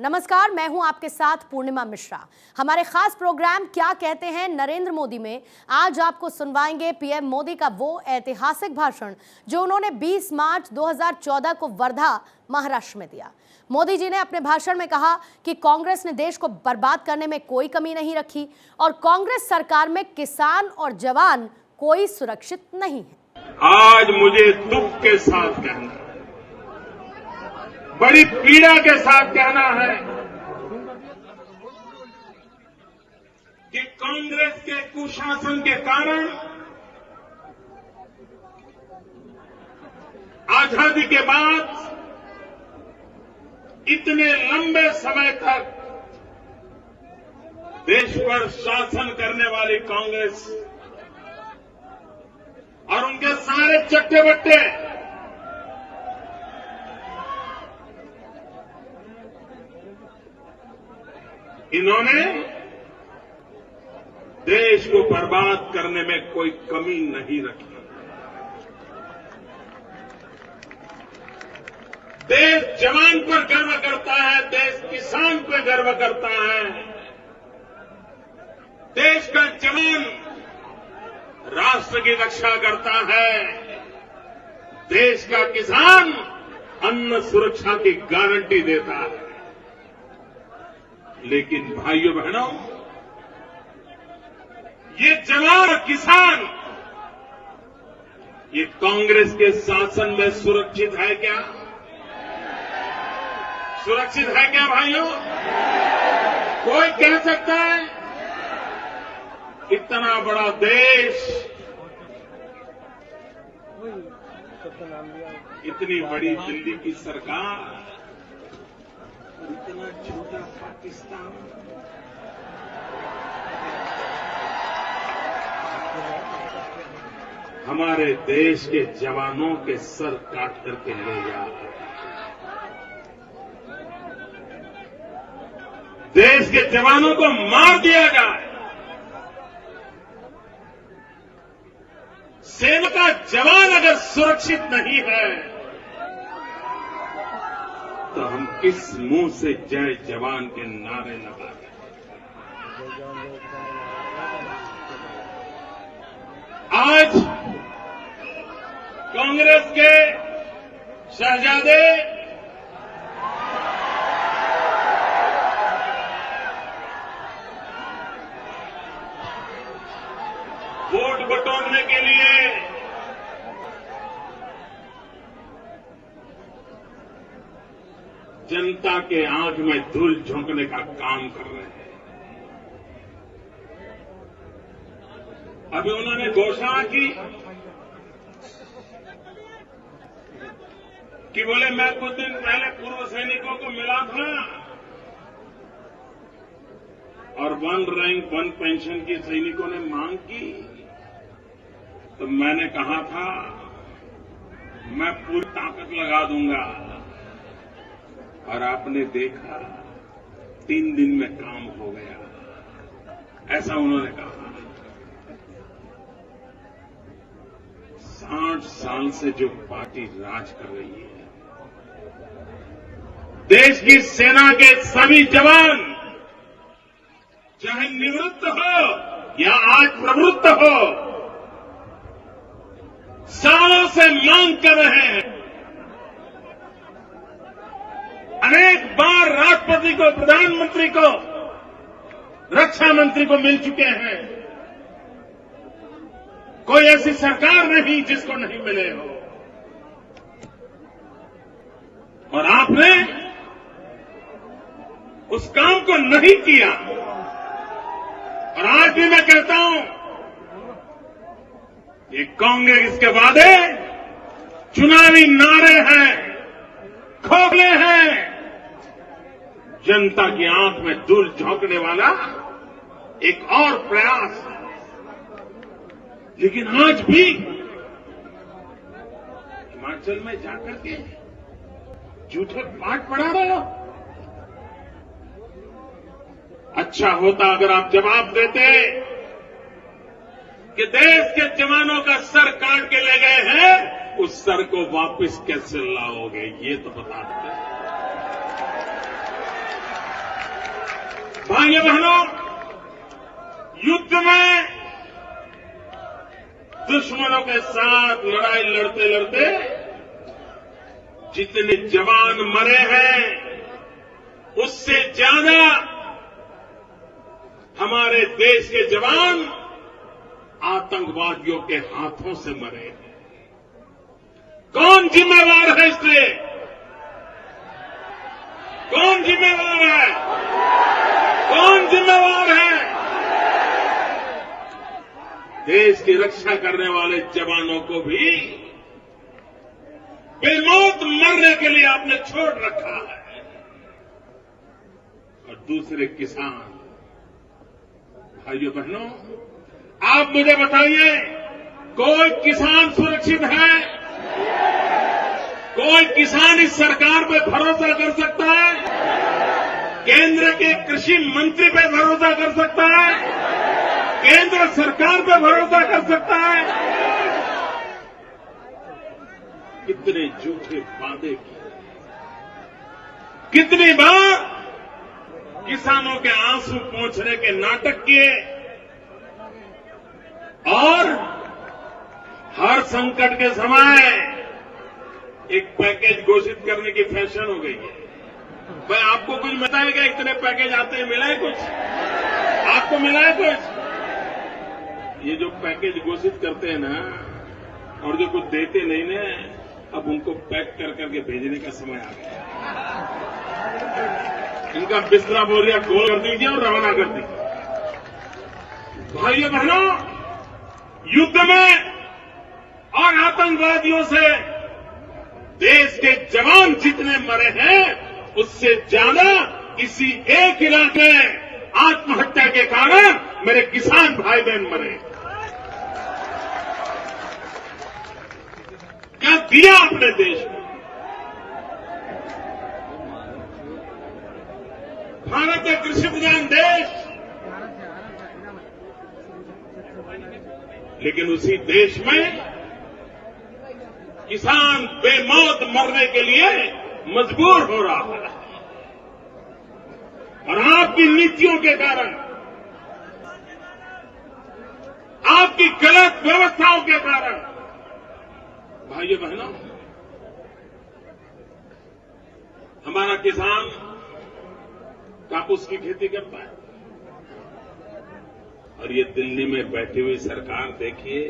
नमस्कार, मैं हूं आपके साथ पूर्णिमा मिश्रा। हमारे खास प्रोग्राम क्या कहते हैं नरेंद्र मोदी में आज आपको सुनवाएंगे पीएम मोदी का वो ऐतिहासिक भाषण जो उन्होंने 20 मार्च 2014 को वर्धा, महाराष्ट्र में दिया। मोदी जी ने अपने भाषण में कहा कि कांग्रेस ने देश को बर्बाद करने में कोई कमी नहीं रखी और कांग्रेस सरकार में किसान और जवान कोई सुरक्षित नहीं है। आज मुझे दुख के साथ कहना है, बड़ी पीड़ा के साथ कहना है कि कांग्रेस के कुशासन के कारण आजादी के बाद इतने लंबे समय तक देश पर शासन करने वाली कांग्रेस और उनके सारे चट्टे बट्टे इन्होंने देश को बर्बाद करने में कोई कमी नहीं रखी। देश जवान पर गर्व करता है, देश किसान पर गर्व करता है। देश का जवान राष्ट्र की रक्षा करता है, देश का किसान अन्न सुरक्षा की गारंटी देता है। लेकिन भाइयों बहनों, ये जवान और किसान ये कांग्रेस के शासन में सुरक्षित है क्या? सुरक्षित है क्या भाइयों? कोई कह सकता है इतना बड़ा देश, इतनी बड़ी दिल्ली की सरकार, इतना छोटा पाकिस्तान, हमारे देश के जवानों के सर काट करके ले जा रहा है। देश के जवानों को मार दिया जाए, सेना का जवान अगर सुरक्षित नहीं है तो हम किस मुंह से जय जवान के नारे लगा रहे हैं? आज कांग्रेस के शहजादे वोट बटोरने के लिए जनता के आंख में धूल झोंकने का काम कर रहे हैं। अभी उन्होंने घोषणा की कि बोले मैं कुछ दिन पहले पूर्व सैनिकों को मिला था और 1 रैंक 1 पेंशन की सैनिकों ने मांग की, तो मैंने कहा था मैं पूरी ताकत लगा दूंगा, और आपने देखा 3 दिन में काम हो गया। ऐसा उन्होंने कहा। 60 साल से जो पार्टी राज कर रही है, देश की सेना के सभी जवान चाहे निवृत्त हो या आज प्रवृत्त हो, सालों से मांग कर रहे हैं। अनेक बार राष्ट्रपति को, प्रधानमंत्री को, रक्षा मंत्री को मिल चुके हैं। कोई ऐसी सरकार नहीं जिसको नहीं मिले हो। और आपने उस काम को नहीं किया। और आज भी मैं कहता हूं ये कांग्रेस के वादे चुनावी नारे हैं, खोखले हैं, जनता की आंख में धूल झोंकने वाला एक और प्रयास है। लेकिन आज भी हिमाचल में जाकर के झूठे पाठ पढ़ा रहे हो। अच्छा होता अगर आप जवाब देते कि देश के जवानों का सर काट के ले गए हैं, उस सर को वापस कैसे लाओगे, ये तो बता देते। भाइयों बहनों, युद्ध में दुश्मनों के साथ लड़ाई लड़ते लड़ते जितने जवान मरे हैं, उससे ज्यादा हमारे देश के जवान आतंकवादियों के हाथों से मरे हैं। कौन जिम्मेवार है इसलिए? कौन जिम्मेवार है? कौन जिम्मेवार है? देश की रक्षा करने वाले जवानों को भी बेमौत मरने के लिए आपने छोड़ रखा है। और दूसरे किसान, भाइयों बहनों, आप मुझे बताइए, कोई किसान सुरक्षित है? कोई किसान इस सरकार पे भरोसा कर सकता है? केंद्र के कृषि मंत्री पे भरोसा कर सकता है? केंद्र सरकार पे भरोसा कर सकता है? कितने झूठे वादे किए, कितनी बार किसानों के आंसू पोंछने के नाटक किए, और हर संकट के समय एक पैकेज घोषित करने की फैशन हो गई है। भाई आपको कुछ मिला है क्या? इतने पैकेज आते हैं, मिला है कुछ? आपको मिला है कुछ? ये जो पैकेज घोषित करते हैं ना, और जो कुछ देते नहीं ना, अब उनको पैक कर करके भेजने का समय आ गया। इनका बिस्तरा बोरिया गोल कर दीजिए और रवाना कर दीजिए। भाइयों बहनों, युद्ध में और आतंकवादियों से देश के जवान जितने मरे हैं, उससे ज्यादा इसी एक इलाके में आत्महत्या के कारण मेरे किसान भाई बहन मरे। क्या दिया अपने देश को? भारत एक कृषि प्रधान देश, लेकिन उसी देश में किसान बेमौत मरने के लिए मजबूर हो रहा है। और आपकी नीतियों के कारण, आपकी गलत व्यवस्थाओं के कारण, भाइयों बहनों, हमारा किसान कापूस की खेती करता है, और ये दिल्ली में बैठी हुई सरकार, देखिए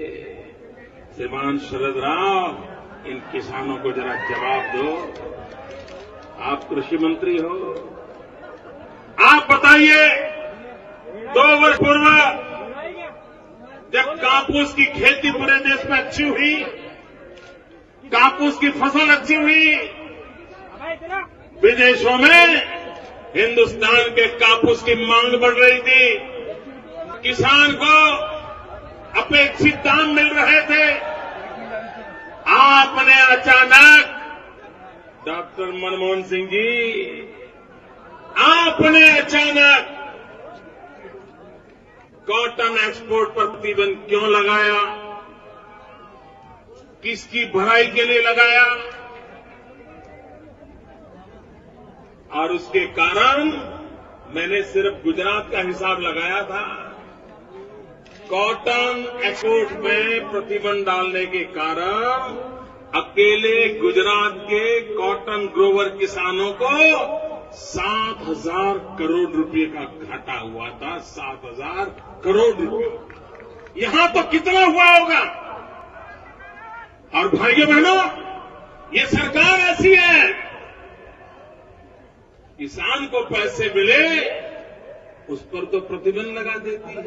श्रीमान शरद राव, इन किसानों को जरा जवाब दो। आप कृषि मंत्री हो, आप बताइए, 2 वर्ष पूर्व जब कापूस की खेती पूरे देश में अच्छी हुई, कापूस की फसल अच्छी हुई, विदेशों में हिंदुस्तान के कापूस की मांग बढ़ रही थी, किसान को अपेक्षित दाम मिल रहे थे, आपने अचानक, डॉक्टर मनमोहन सिंह जी, आपने अचानक कॉटन एक्सपोर्ट पर प्रतिबंध क्यों लगाया? किसकी भलाई के लिए लगाया? और उसके कारण मैंने सिर्फ गुजरात का हिसाब लगाया था। कॉटन एक्सपोर्ट में प्रतिबंध डालने के कारण अकेले गुजरात के कॉटन ग्रोवर किसानों को 7,000 करोड़ रुपए का घाटा हुआ था। 7,000 करोड़ रुपए। यहां तो कितना हुआ होगा? और भाइयों बहनों, ये सरकार ऐसी है, किसान को पैसे मिले उस पर तो प्रतिबंध लगा देती है।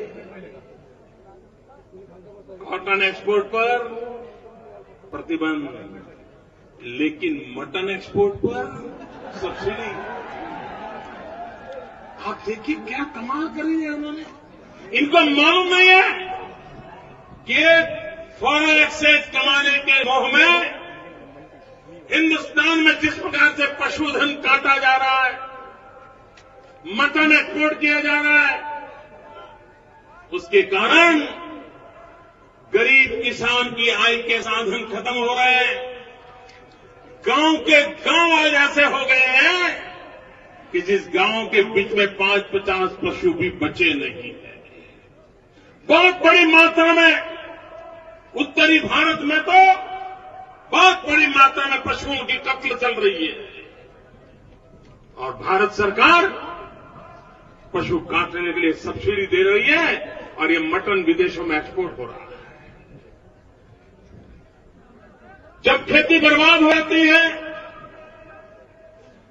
कॉटन एक्सपोर्ट पर प्रतिबंध, लेकिन मटन एक्सपोर्ट पर सब्सिडी। आप देखिए क्या कमाल करेंगे उन्होंने। इनको मालूम नहीं है कि फॉरेन एक्सचेंज कमाने के मोह में हिंदुस्तान में जिस प्रकार से पशुधन काटा जा रहा है, मटन एक्सपोर्ट किया जा रहा है, उसके कारण गरीब किसान की आय के साधन खत्म हो रहे हैं। गांव के गांव आज ऐसे हो गए हैं कि जिस गांव के बीच में 5-50 पशु भी बचे नहीं है। बहुत बड़ी मात्रा में उत्तरी भारत में तो बहुत बड़ी मात्रा में पशुओं की कत्ल चल रही है और भारत सरकार पशु काटने के लिए सब्सिडी दे रही है और ये मटन विदेशों में एक्सपोर्ट हो रहा है। जब खेती बर्बाद हो जाती है,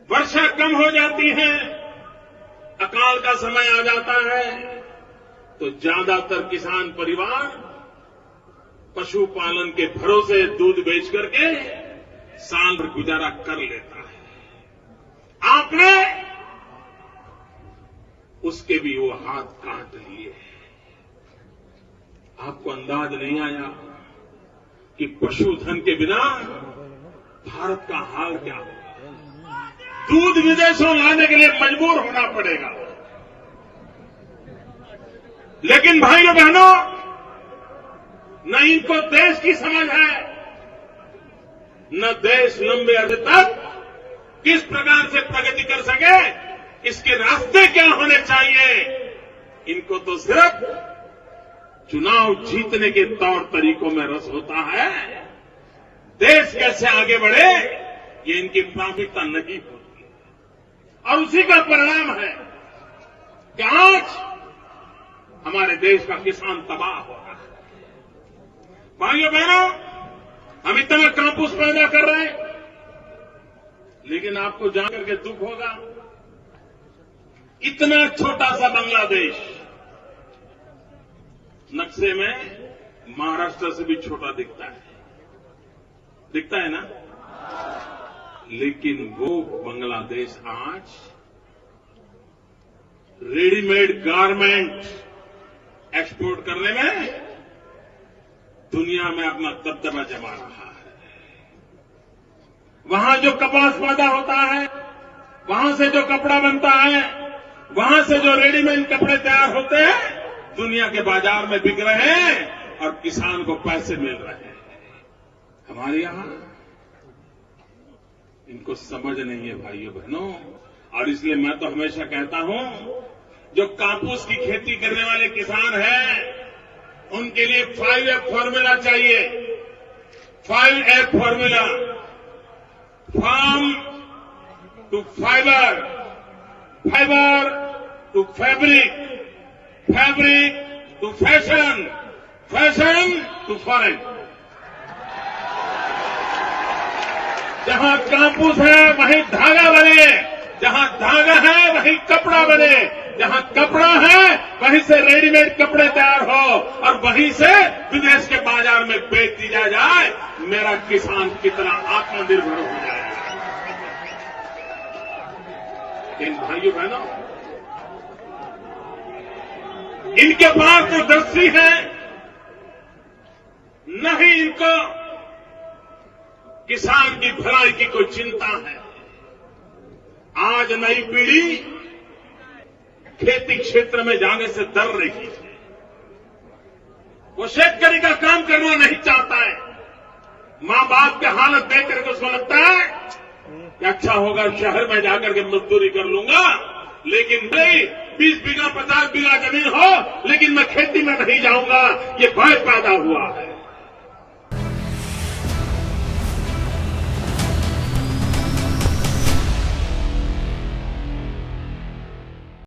वर्षा कम हो जाती है, अकाल का समय आ जाता है, तो ज्यादातर किसान परिवार पशुपालन के भरोसे दूध बेच करके साल भर गुजारा कर लेता है। आपने उसके भी वो हाथ काट लिए। आपको अंदाज नहीं आया कि पशुधन के बिना भारत का हाल क्या होगा। दूध विदेशों लाने के लिए मजबूर होना पड़ेगा। लेकिन भाइयों बहनों, न इनको देश की समझ है, न देश लंबे अरसे तक किस प्रकार से प्रगति कर सके, इसके रास्ते क्या होने चाहिए। इनको तो सिर्फ चुनाव जीतने के तौर तरीकों में रस होता है। देश कैसे आगे बढ़े, ये इनकी प्राथमिकता नहीं होती और उसी का परिणाम है कि आज हमारे देश का किसान तबाह हो रहा है। भाइयों बहनों, हम इतना कापूस पैदा कर रहे हैं, लेकिन आपको जानकर के दुख होगा, इतना छोटा सा बांग्लादेश नक्शे में महाराष्ट्र से भी छोटा दिखता है ना। लेकिन वो बांग्लादेश आज रेडीमेड गारमेंट एक्सपोर्ट करने में दुनिया में अपना दबदबा जमा रहा है। वहां जो कपास पैदा होता है, वहां से जो कपड़ा बनता है, वहां से जो रेडीमेड कपड़े तैयार होते हैं, दुनिया के बाजार में बिक रहे हैं और किसान को पैसे मिल रहे हैं। हमारे यहां इनको समझ नहीं है भाइयों बहनों, और इसलिए मैं तो हमेशा कहता हूं, जो कापूस की खेती करने वाले किसान हैं, उनके लिए 5F फॉर्मूला चाहिए। 5F formula, farm to fiber, fiber to fabric, fabric to fashion, fashion to foreign. जहां कापूस है वहीं धागा बने, जहां धागा है वहीं कपड़ा बने, जहां कपड़ा है वहीं से रेडीमेड कपड़े तैयार हो और वहीं से विदेश के बाजार में बेच दिया जाए। मेरा किसान कितना आत्मनिर्भर हो जाएगा। इन भाइयों बहनों, इनके पास तो दृष्टि है, नहीं इनको किसान की भलाई की कोई चिंता है। आज नई पीढ़ी खेती क्षेत्र में जाने से डर रही है। वो शेतकरी का काम करना नहीं चाहता है। मां बाप की हालत देख करके उसको लगता है कि अच्छा होगा शहर में जाकर के मजदूरी कर लूंगा, लेकिन नहीं, 20 बीघा 50 बीघा जमीन हो, लेकिन मैं खेती में नहीं जाऊंगा, ये भय पैदा हुआ है।